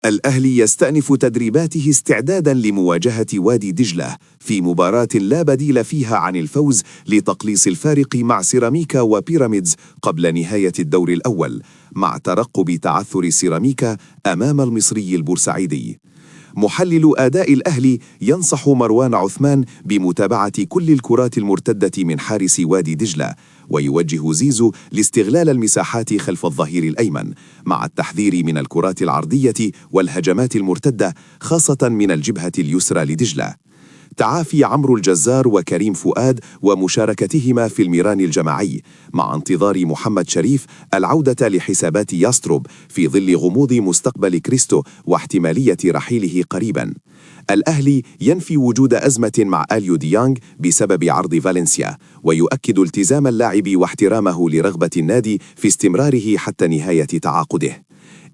الأهلي يستأنف تدريباته استعدادا لمواجهة وادي دجلة في مباراة لا بديل فيها عن الفوز لتقليص الفارق مع سيراميكا وبيراميدز قبل نهاية الدور الأول، مع ترقب تعثر سيراميكا أمام المصري البورسعيدي. محلل أداء الأهلي ينصح مروان عثمان بمتابعة كل الكرات المرتدة من حارس وادي دجلة، ويوجه زيزو لاستغلال المساحات خلف الظهير الأيمن، مع التحذير من الكرات العرضية والهجمات المرتدة خاصة من الجبهة اليسرى لدجلة. تعافي عمرو الجزار وكريم فؤاد ومشاركتهما في الميران الجماعي، مع انتظار محمد شريف العودة لحسابات ياستروب في ظل غموض مستقبل كريستو واحتمالية رحيله قريبا. الأهلي ينفي وجود أزمة مع أليو ديانج بسبب عرض فالنسيا، ويؤكد التزام اللاعب واحترامه لرغبة النادي في استمراره حتى نهاية تعاقده.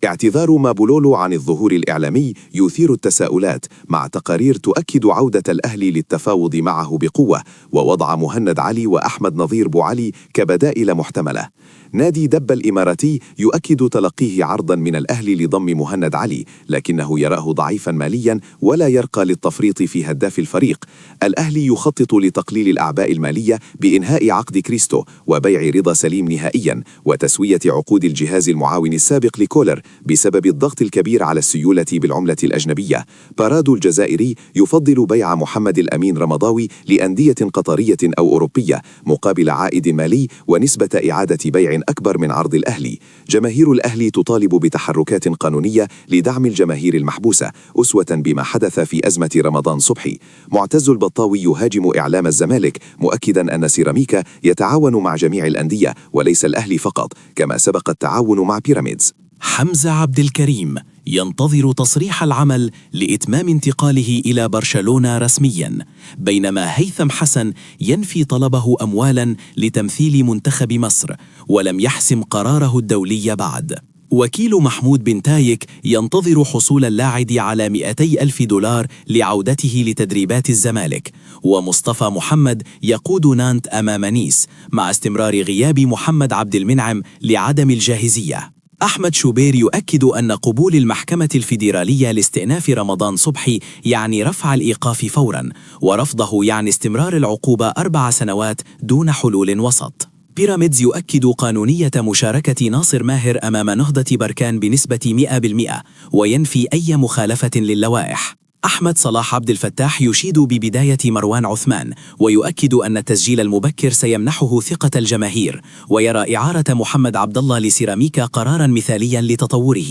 اعتذار مابولولو عن الظهور الإعلامي يثير التساؤلات، مع تقارير تؤكد عودة الأهلي للتفاوض معه بقوة، ووضع مهند علي وأحمد نظير بوعلي كبدائل محتملة. نادي دب الإماراتي يؤكد تلقيه عرضا من الأهلي لضم مهند علي، لكنه يراه ضعيفا ماليا ولا يرقى للتفريط في هداف الفريق. الأهلي يخطط لتقليل الأعباء المالية بإنهاء عقد كريستو وبيع رضا سليم نهائيا، وتسوية عقود الجهاز المعاون السابق لكولر بسبب الضغط الكبير على السيولة بالعملة الأجنبية. بارادو الجزائري يفضل بيع محمد الأمين رمضاوي لأندية قطرية أو أوروبية مقابل عائد مالي ونسبة إعادة بيع أكبر من عرض الأهلي. جماهير الأهلي تطالب بتحركات قانونية لدعم الجماهير المحبوسة، أسوة بما حدث في أزمة رمضان صبحي. معتز البطاوي يهاجم إعلام الزمالك، مؤكدا أن سيراميكا يتعاون مع جميع الأندية وليس الأهلي فقط، كما سبق التعاون مع بيراميدز. حمزة عبد الكريم ينتظر تصريح العمل لإتمام انتقاله إلى برشلونة رسميا، بينما هيثم حسن ينفي طلبه أموالا لتمثيل منتخب مصر ولم يحسم قراره الدولي بعد. وكيل محمود بن تايك ينتظر حصول اللاعب على 200,000 دولار لعودته لتدريبات الزمالك، ومصطفى محمد يقود نانت أمام نيس مع استمرار غياب محمد عبد المنعم لعدم الجاهزية. أحمد شوبير يؤكد أن قبول المحكمة الفيدرالية لاستئناف رمضان صبحي يعني رفع الإيقاف فورا، ورفضه يعني استمرار العقوبة 4 سنوات دون حلول وسط. بيراميدز يؤكد قانونية مشاركة ناصر ماهر أمام نهضة بركان بنسبة 100%، وينفي أي مخالفة للوائح. أحمد صلاح عبد الفتاح يشيد ببداية مروان عثمان، ويؤكد أن التسجيل المبكر سيمنحه ثقة الجماهير، ويرى إعارة محمد عبد الله لسيراميكا قرارا مثاليا لتطوره.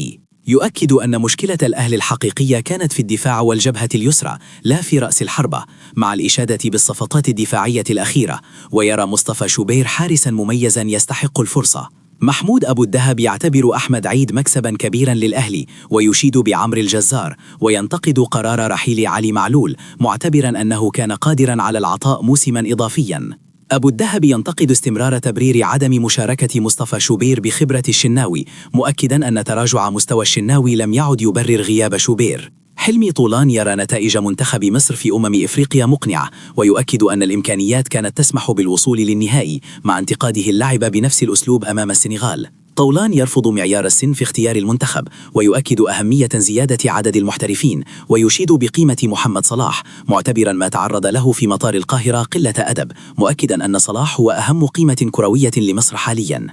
يؤكد أن مشكلة الأهلي الحقيقية كانت في الدفاع والجبهة اليسرى لا في رأس الحربة، مع الإشادة بالصفقات الدفاعية الأخيرة، ويرى مصطفى شوبير حارسا مميزا يستحق الفرصة. محمود أبو الدهب يعتبر أحمد عيد مكسبا كبيرا للأهلي، ويشيد بعمرو الجزار، وينتقد قرار رحيل علي معلول، معتبرا أنه كان قادرا على العطاء موسما إضافيا. أبو الدهب ينتقد استمرار تبرير عدم مشاركة مصطفى شوبير بخبرة الشناوي، مؤكدا أن تراجع مستوى الشناوي لم يعد يبرر غياب شوبير. حلمي طولان يرى نتائج منتخب مصر في إفريقيا مقنعة، ويؤكد أن الإمكانيات كانت تسمح بالوصول للنهائي، مع انتقاده اللعب بنفس الأسلوب أمام السنغال. طولان يرفض معيار السن في اختيار المنتخب، ويؤكد أهمية زيادة عدد المحترفين، ويشيد بقيمة محمد صلاح، معتبرا ما تعرض له في مطار القاهرة قلة أدب، مؤكدا أن صلاح هو أهم قيمة كروية لمصر حاليا.